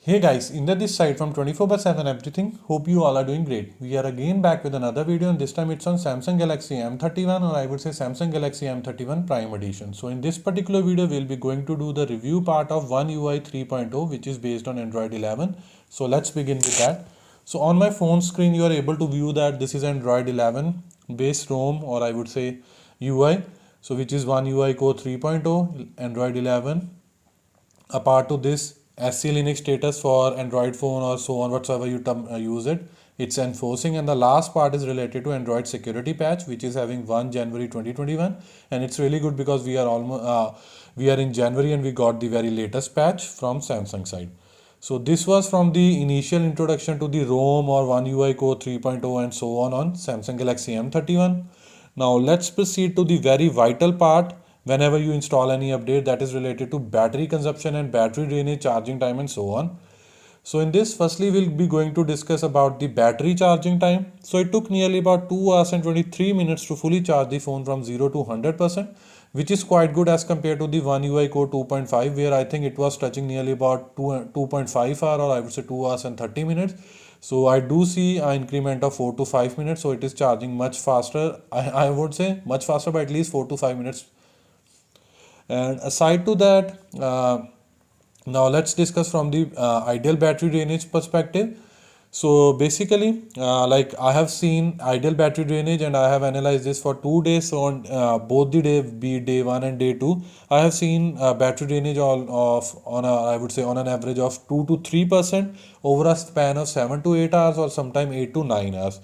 Hey guys, Inder this side from 24/7 Everything. Hope you all are doing great. We are again back with another video, and this time it's on Samsung Galaxy M31, or I would say Samsung Galaxy M31 Prime Edition. So in this particular video, we'll be going to do the review part of One UI 3.0, which is based on Android 11. So let's begin with that. So on my phone screen, you are able to view that this is Android 11 base ROM, or I would say UI. So which is One UI Core 3.0, Android 11. Apart to this, SC Linux status for Android phone or so on whatsoever you use it, it's enforcing. And the last part is related to Android security patch, which is having 1 January 2021, and it's really good because we are almost we are in January and we got the very latest patch from Samsung side. So this was from the initial introduction to the ROM or One UI Core 3.0 and so on Samsung Galaxy M31. Now let's proceed to the very vital part whenever you install any update, that is related to battery consumption and battery drainage, charging time and so on. So in this, firstly we'll be going to discuss about the battery charging time. So it took nearly about 2 hours and 23 minutes to fully charge the phone from 0 to 100%, which is quite good as compared to the One UI Core 2.5, where I think it was touching nearly about 2.5 hour, or I would say 2 hours and 30 minutes. So I do see an increment of 4 to 5 minutes. So it is charging much faster. I would say much faster by at least 4 to 5 minutes. And aside to that, now let's discuss from the ideal battery drainage perspective. So basically, like I have seen ideal battery drainage and I have analyzed this for 2 days. So on both the day, be it day 1 and day 2, I have seen battery drainage on a, I would say on an average of 2 to 3% over a span of 7 to 8 hours, or sometime 8 to 9 hours.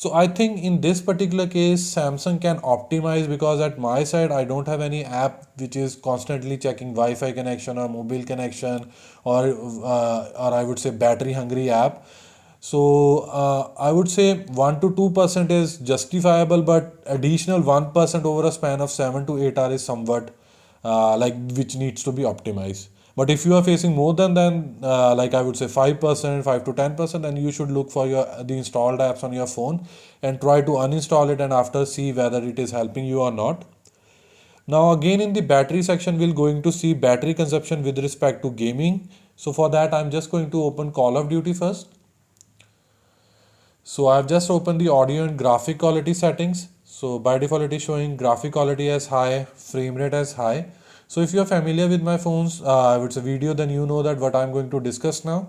So I think in this particular case, Samsung can optimize, because at my side, I don't have any app which is constantly checking Wi-Fi connection or mobile connection, or I would say battery hungry app. So I would say 1 to 2% is justifiable, but additional 1% over a span of 7 to 8 hours is somewhat like which needs to be optimized. But if you are facing more than like I would say 5%, 5 to 10%, then you should look for the installed apps on your phone and try to uninstall it, and after see whether it is helping you or not. Now again, in the battery section, we're going to see battery consumption with respect to gaming. So for that, I'm just going to open Call of Duty first. So I've just opened the audio and graphic quality settings. So by default it is showing graphic quality as high, frame rate as high. So if you are familiar with my phone's I would say video, then you know that what I'm going to discuss now.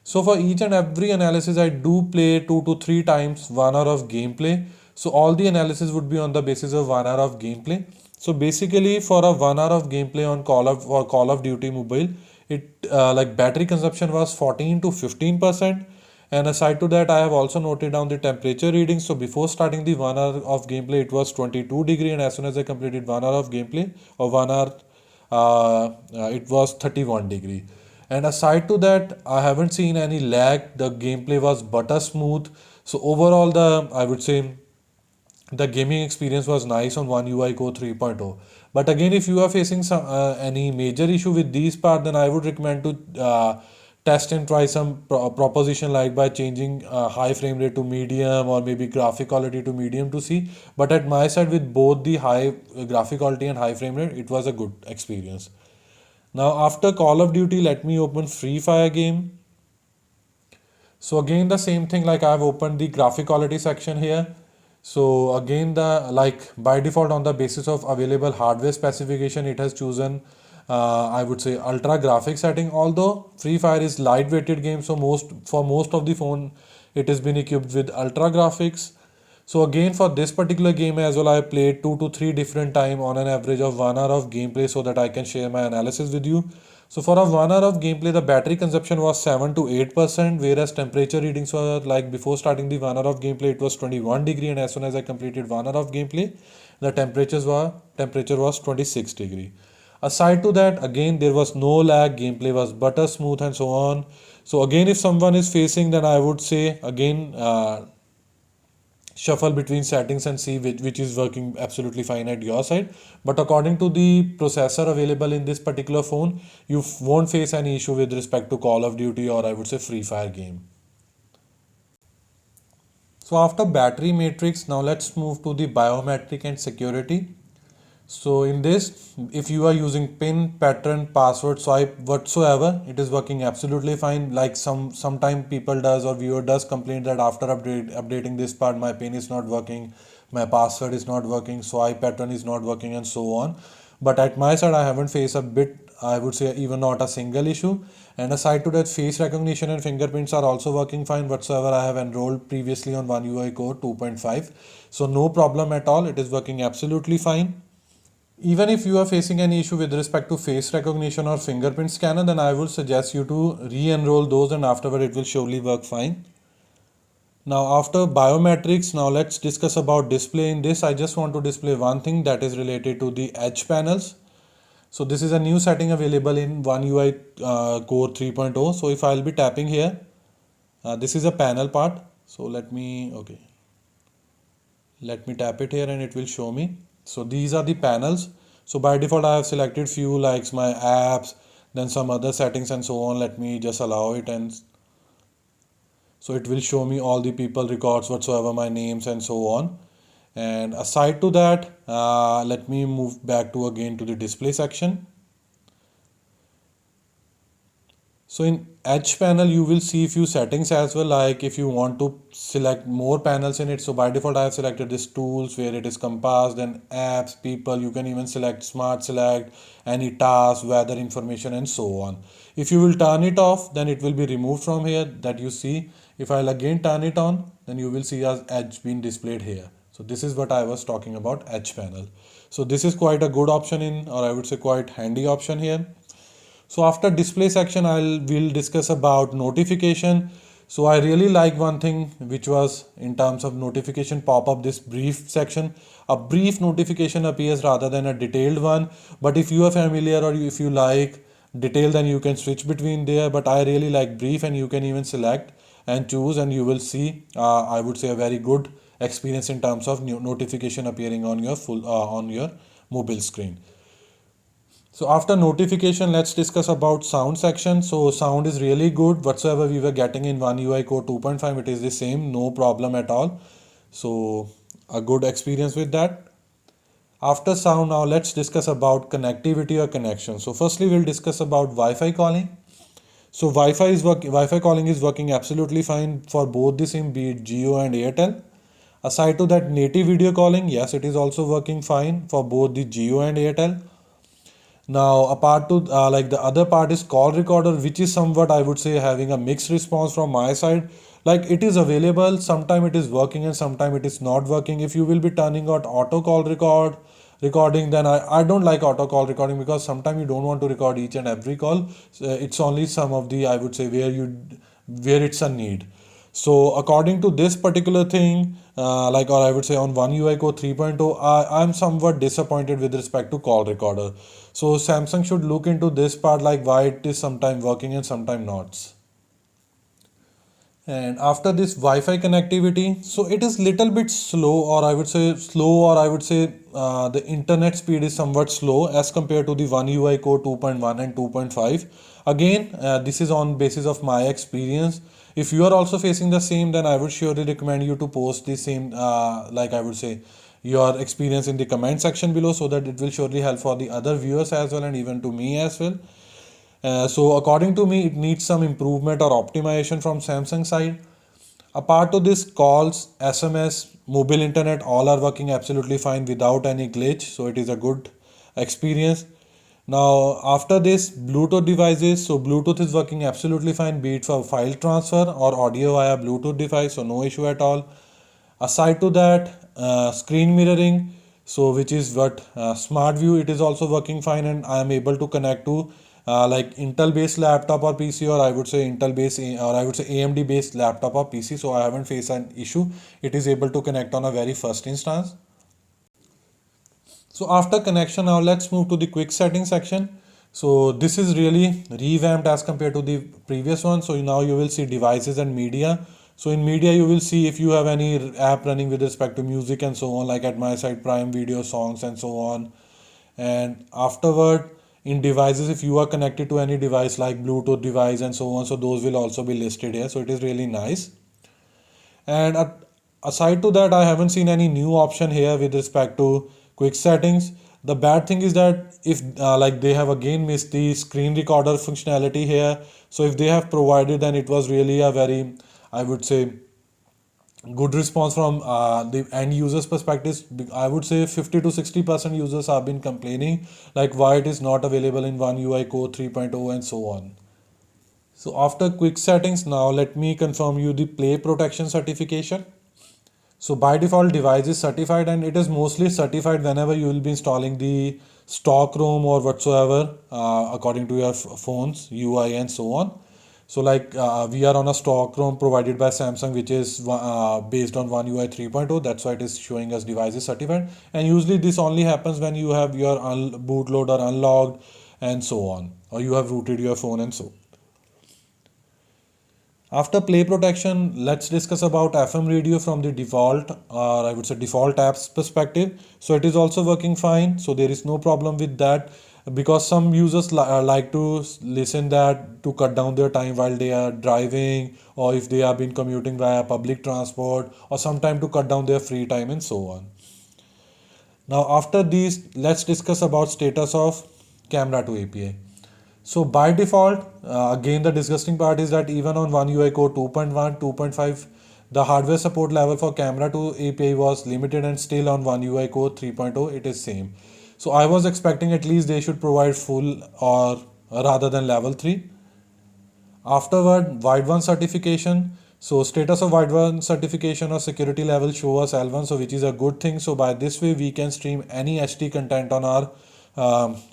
So for each and every analysis, I do play 2 to 3 times 1 hour of gameplay. So all the analysis would be on the basis of 1 hour of gameplay. So basically for a 1 hour of gameplay on Call of Duty Mobile, it like battery consumption was 14 to 15%. And aside to that, I have also noted down the temperature readings. So before starting the 1 hour of gameplay, it was 22 degree, and as soon as I completed 1 hour of gameplay or 1 hour, it was 31 degree. And aside to that, I haven't seen any lag. The gameplay was butter smooth. So overall, I would say the gaming experience was nice on One UI Core 3.0. But again, if you are facing some any major issue with these part, then I would recommend to test and try some proposition, like by changing high frame rate to medium, or maybe graphic quality to medium to see. But at my side, with both the high graphic quality and high frame rate, it was a good experience. Now after Call of Duty, let me open Free Fire game. So again, the same thing, like I've opened the graphic quality section here. So again, the like by default, on the basis of available hardware specification, it has chosen I would say ultra graphic setting. Although Free Fire is lightweighted game, so most of the phone, it has been equipped with ultra graphics. So again, for this particular game as well, I played 2 to 3 different time on an average of 1 hour of gameplay, so that I can share my analysis with you. So for a 1 hour of gameplay, the battery consumption was 7 to 8%, whereas temperature readings were like before starting the 1 hour of gameplay, it was 21 degree, and as soon as I completed 1 hour of gameplay, the temperature was 26 degree. Aside to that, again, there was no lag, gameplay was butter smooth and so on. So again, if someone is facing, then I would say again, shuffle between settings and see which is working absolutely fine at your side. But according to the processor available in this particular phone, you won't face any issue with respect to Call of Duty, or I would say Free Fire game. So after battery matrix, now let's move to the biometric and security. So in this, if you are using pin, pattern, password, swipe, whatsoever, it is working absolutely fine. Like sometime people does or viewer does complain that after updating this part, my pin is not working, my password is not working, swipe pattern is not working, and so on. But at my side, I haven't faced a bit, I would say even not a single issue. And aside to that, face recognition and fingerprints are also working fine whatsoever. I have enrolled previously on One UI Core 2.5, so no problem at all. It is working absolutely fine. Even if you are facing any issue with respect to face recognition or fingerprint scanner, then I would suggest you to re-enroll those, and afterward it will surely work fine. Now after biometrics, now let's discuss about display. In this, I just want to display one thing that is related to the edge panels. So this is a new setting available in One UI Core 3.0. So if I'll be tapping here, this is a panel part. So let me tap it here and it will show me. So these are the panels. So by default I have selected few like my apps, then some other settings and so on. Let me just allow it, and so it will show me all the people records whatsoever, my names and so on. And aside to that, let me move back to again to the display section. So in edge panel, you will see few settings as well, like if you want to select more panels in it. So by default, I have selected this tools where it is compass, then apps, people. You can even select smart select, any task, weather information, and so on. If you will turn it off, then it will be removed from here that you see. If I'll again turn it on, then you will see as edge being displayed here. So this is what I was talking about, edge panel. So this is quite a good option in, or I would say quite handy option here. So after display section, we'll discuss about notification. So I really like one thing which was in terms of notification pop-up, this brief section. A brief notification appears rather than a detailed one. But if you are familiar or if you like detail, then you can switch between there. But I really like brief, and you can even select and choose, and you will see I would say a very good experience in terms of new notification appearing on your on your mobile screen. So after notification, let's discuss about sound section. So sound is really good. Whatsoever we were getting in One UI Core 2.5, it is the same, no problem at all. So a good experience with that. After sound, now let's discuss about connectivity or connection. So firstly, we'll discuss about Wi-Fi calling. So Wi-Fi calling is working absolutely fine for both the SIM, be it Jio and Airtel. Aside to that, native video calling, yes, it is also working fine for both the Jio and Airtel. Now, apart to like the other part is call recorder, which is somewhat I would say having a mixed response from my side. Like it is available, sometime it is working and sometime it is not working. If you will be turning out auto call recording, then I don't like auto call recording, because sometimes you don't want to record each and every call. So it's only some of the, I would say, where it's a need. So according to this particular thing, or I would say on One UI Core 3.0, I'm somewhat disappointed with respect to call recorder. So Samsung should look into this part, like why it is sometime working and sometime not. And after this Wi-Fi connectivity, so it is little bit slow, or I would say the internet speed is somewhat slow as compared to the One UI Core 2.1 and 2.5. Again, this is on basis of my experience. If you are also facing the same, then I would surely recommend you to post the same, like I would say, your experience in the comment section below, so that it will surely help for the other viewers as well, and even to me as well. So according to me, it needs some improvement or optimization from Samsung side. Apart to this, calls, SMS, mobile internet, all are working absolutely fine without any glitch. So it is a good experience. Now after this, Bluetooth devices. So Bluetooth is working absolutely fine, be it for file transfer or audio via Bluetooth device. So no issue at all. Aside to that, screen mirroring, so which is what smart view, it is also working fine, and I am able to connect to like Intel based laptop or PC, or I would say Intel based, or I would say AMD based laptop or PC. So I haven't faced an issue. It is able to connect on a very first instance. So after connection, now let's move to the quick settings section. So this is really revamped as compared to the previous one. So now you will see devices and media. So in media, you will see if you have any app running with respect to music and so on, like at my side, Prime Video, songs and so on. And afterward, in devices, if you are connected to any device like Bluetooth device and so on, so those will also be listed here. So it is really nice. And aside to that, I haven't seen any new option here with respect to quick settings. The bad thing is that if like they have again missed the screen recorder functionality here. So if they have provided, then it was really a very, I would say, good response from the end users perspective. I would say 50 to 60% users have been complaining like why it is not available in One UI Core 3.0 and so on. So after quick settings, now let me confirm you the play protection certification. So by default device is certified, and it is mostly certified whenever you will be installing the stock ROM or whatsoever according to your phone's UI and so on. So like we are on a stock ROM provided by Samsung, which is based on One UI 3.0. That's why it is showing us device is certified. And usually this only happens when you have your bootloader unlocked and so on, or you have rooted your phone and so. After play protection, let's discuss about FM radio from the default, or I would say default apps perspective. So it is also working fine. So there is no problem with that, because some users like to listen that to cut down their time while they are driving, or if they have been commuting via public transport, or sometime to cut down their free time and so on. Now after these, let's discuss about status of camera to API. So by default, again the disgusting part is that even on One UI Core 2.1, 2.5, the hardware support level for camera to API was limited, and still on One UI Core 3.0 it is same. So I was expecting at least they should provide full or rather than level 3. Afterward, Wide1 certification. So status of Wide1 certification or security level show us L1, so which is a good thing. So by this way we can stream any HD content on our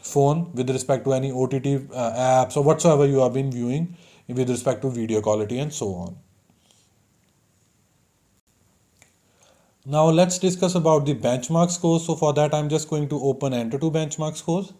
phone with respect to any OTT apps or whatsoever you have been viewing with respect to video quality and so on. Now let's discuss about the benchmark scores. So for that I'm just going to open Antutu benchmark scores.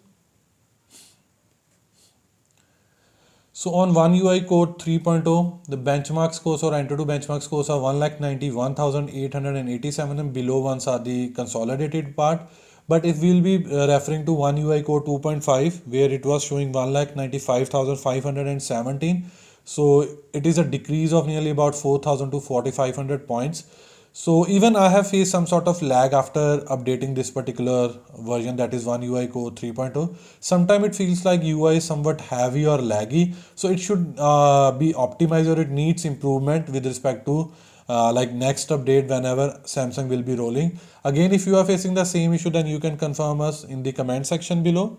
So on One UI Core 3.0, the benchmark scores or Antutu benchmark scores are 191,887, and below ones are the consolidated part. But if we'll be referring to One UI Core 2.5, where it was showing 1,95,517, so it is a decrease of nearly about 4,000 to 4,500 points. So even I have faced some sort of lag after updating this particular version, that is One UI Core 3.0. Sometimes it feels like UI is somewhat heavy or laggy, so it should be optimized, or it needs improvement with respect to like next update whenever Samsung will be rolling. Again, if you are facing the same issue, then you can confirm us in the comment section below.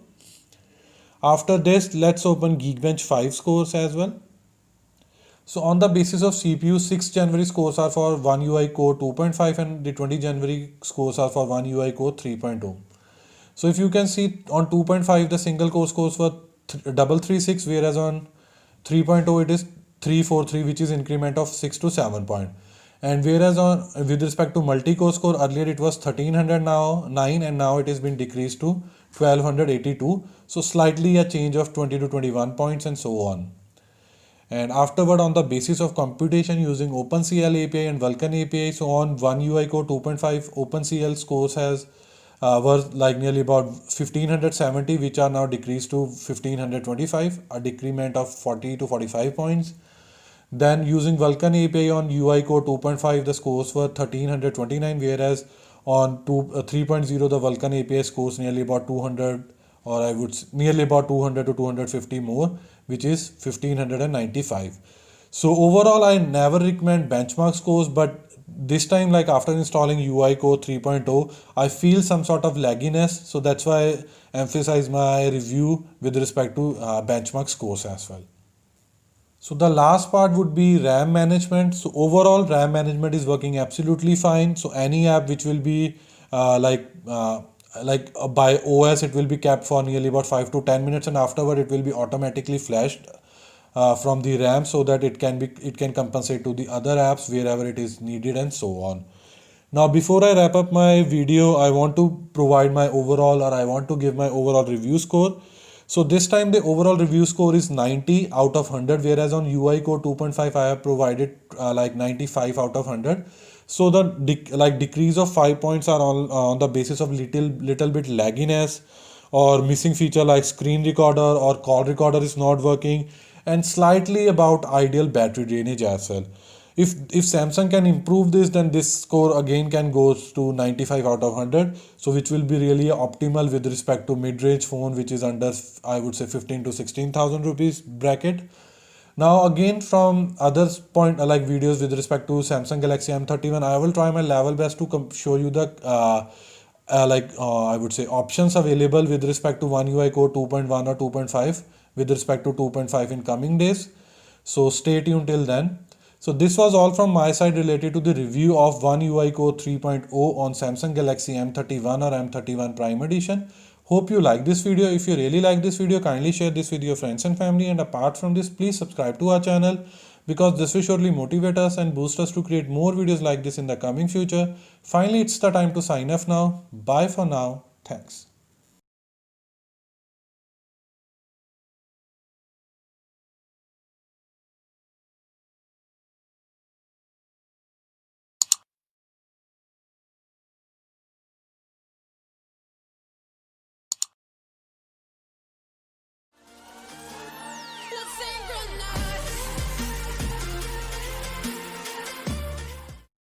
After this, let's open Geekbench 5 scores as well. So on the basis of CPU, 6 January scores are for One UI Core 2.5, and the 20 January scores are for One UI Core 3.0. So if you can see on 2.5, the single core scores were 336, whereas on 3.0 it is 343, which is increment of 6 to 7 point. And whereas on with respect to multi-core score, earlier it was 1300 now 9, and now it has been decreased to 1282. So slightly a change of 20 to 21 points and so on. And afterward, on the basis of computation using OpenCL API and Vulkan API, so on One UI Core 2.5, OpenCL scores has were like nearly about 1570, which are now decreased to 1525, a decrement of 40 to 45 points. Then using Vulkan API on UI Core 2.5, the scores were 1329, whereas on 3.0 the Vulkan API scores nearly about 200, or I would nearly about 200 to 250 more, which is 1595. So overall I never recommend benchmark scores, but this time, like after installing UI Core 3.0, I feel some sort of lagginess, so that's why I emphasize my review with respect to benchmark scores as well. So the last part would be RAM management. So overall RAM management is working absolutely fine. So any app which will be by OS, it will be kept for nearly about 5 to 10 minutes, and afterward it will be automatically flashed from the RAM, so that it can compensate to the other apps wherever it is needed and so on. Now before I wrap up my video, I want to provide my overall, or I want to give my overall review score. So this time the overall review score is 90 out of 100, whereas on UI Core 2.5 I have provided like 95 out of 100. So the decrease of 5 points are on the basis of little bit lagginess, or missing feature like screen recorder or call recorder is not working, and slightly about ideal battery drainage as well. If Samsung can improve this, then this score again can go to 95 out of 100, so which will be really optimal with respect to mid-range phone which is under, I would say, 15 to 16,000 rupees bracket. Now again, from others point like videos with respect to Samsung Galaxy M31, I will try my level best to show you the I would say options available with respect to One UI Core 2.1 or 2.5 with respect to 2.5 in coming days. So stay tuned till then. So this was all from my side related to the review of One UI Core 3.0 on Samsung Galaxy M31 or M31 Prime Edition. Hope you like this video. If you really like this video, kindly share this with your friends and family. And apart from this, please subscribe to our channel, because this will surely motivate us and boost us to create more videos like this in the coming future. Finally, it's the time to sign off now. Bye for now. Thanks.